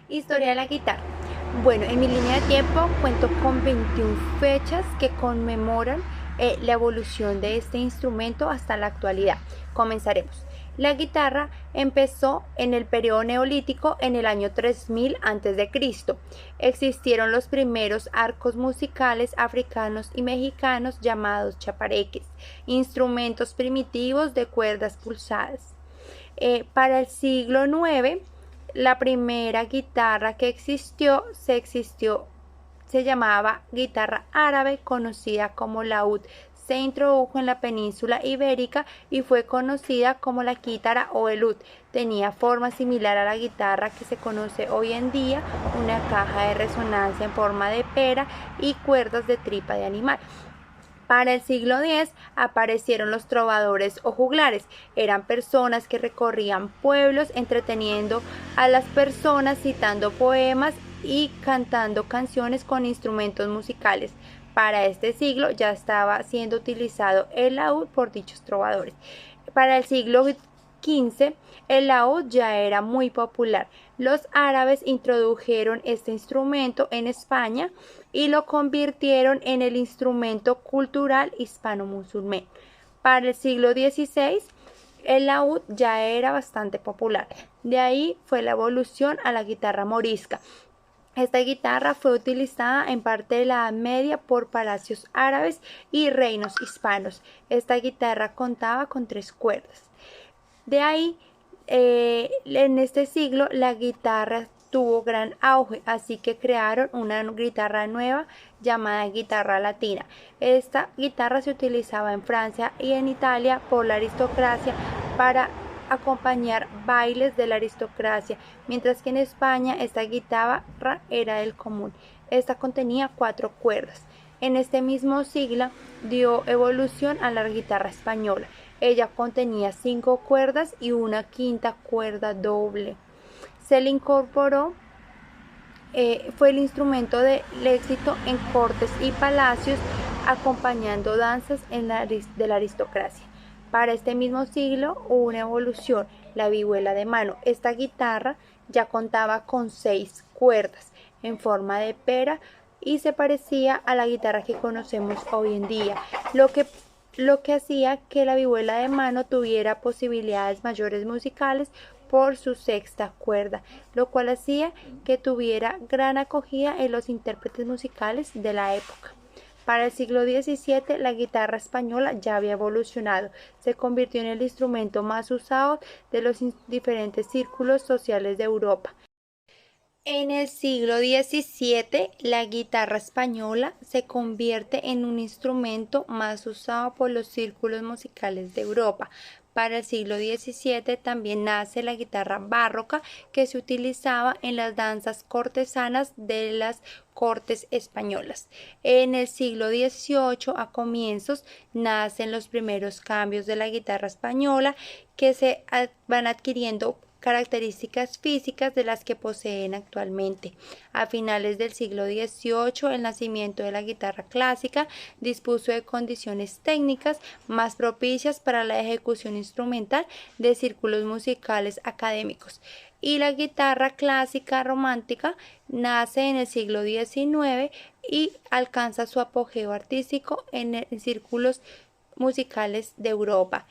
Historia de la guitarra. Bueno, en mi línea de tiempo cuento con 21 fechas que conmemoran la evolución de este instrumento hasta la actualidad. Comenzaremos. La guitarra empezó en el periodo neolítico en el año 3000 a.C. Existieron los primeros arcos musicales africanos y mexicanos llamados chapareques, instrumentos primitivos de cuerdas pulsadas. Para el siglo IX, la primera guitarra que se llamaba guitarra árabe, conocida como laúd. Se introdujo en la península ibérica y fue conocida como la quítara o el ud. Tenía forma similar a la guitarra que se conoce hoy en día, una caja de resonancia en forma de pera y cuerdas de tripa de animal. Para el siglo X aparecieron los trovadores o juglares. Eran personas que recorrían pueblos entreteniendo a las personas, citando poemas y cantando canciones con instrumentos musicales. Para este siglo ya estaba siendo utilizado el laúd por dichos trovadores. Para el siglo XV, el laúd ya era muy popular. Los árabes introdujeron este instrumento en España y lo convirtieron en el instrumento cultural hispano-musulmán. Para el siglo XVI, el laúd ya era bastante popular. De ahí fue la evolución a la guitarra morisca. Esta guitarra fue utilizada en parte de la Edad Media por palacios árabes y reinos hispanos. Esta guitarra contaba con 3 cuerdas. De ahí, en este siglo, la guitarra tuvo gran auge, así que crearon una guitarra nueva llamada guitarra latina. Esta guitarra se utilizaba en Francia y en Italia por la aristocracia para acompañar bailes de la aristocracia, mientras que en España esta guitarra era del común. Esta contenía 4 cuerdas. En este mismo siglo dio evolución a la guitarra española. Ella contenía 5 cuerdas y una quinta cuerda doble. Se le incorporó, fue el instrumento del éxito en cortes y palacios, acompañando danzas de la aristocracia. Para este mismo siglo hubo una evolución, la vihuela de mano. Esta guitarra ya contaba con 6 cuerdas en forma de pera y se parecía a la guitarra que conocemos hoy en día, lo que hacía que la vihuela de mano tuviera posibilidades mayores musicales por su 6ª cuerda, lo cual hacía que tuviera gran acogida en los intérpretes musicales de la época. Para el siglo XVII, la guitarra española ya había evolucionado, se convirtió en el instrumento más usado de los diferentes círculos sociales de Europa. En el siglo XVII, la guitarra española se convierte en un instrumento más usado por los círculos musicales de Europa. Para el siglo XVII también nace la guitarra barroca, que se utilizaba en las danzas cortesanas de las cortes españolas. En el siglo XVIII, a comienzos, nacen los primeros cambios de la guitarra española, que se van adquiriendo características físicas de las que poseen actualmente. A finales del siglo XVIII, el nacimiento de la guitarra clásica dispuso de condiciones técnicas más propicias para la ejecución instrumental de círculos musicales académicos. Y la guitarra clásica romántica nace en el siglo XIX y alcanza su apogeo artístico en círculos musicales de Europa.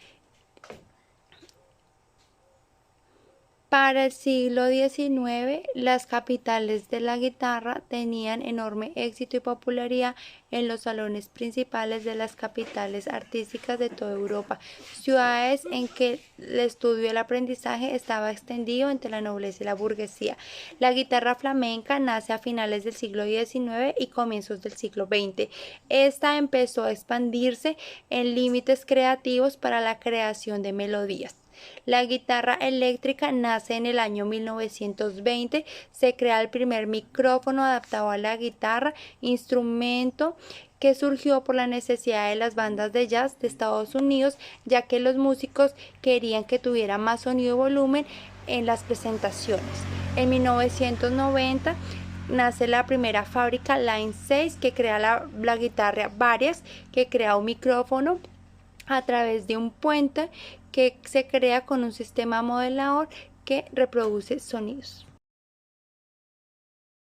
Para el siglo XIX, las capitales de la guitarra tenían enorme éxito y popularidad en los salones principales de las capitales artísticas de toda Europa, ciudades en que el estudio y el aprendizaje estaba extendido entre la nobleza y la burguesía. La guitarra flamenca nace a finales del siglo XIX y comienzos del siglo XX. Esta empezó a expandirse en límites creativos para la creación de melodías. La guitarra eléctrica nace en el año 1920, se crea el primer micrófono adaptado a la guitarra, instrumento que surgió por la necesidad de las bandas de jazz de Estados Unidos, ya que los músicos querían que tuviera más sonido y volumen en las presentaciones. En 1990 nace la primera fábrica Line 6 que crea la guitarra Varias, que crea un micrófono a través de un puente que se crea con un sistema modelador que reproduce sonidos.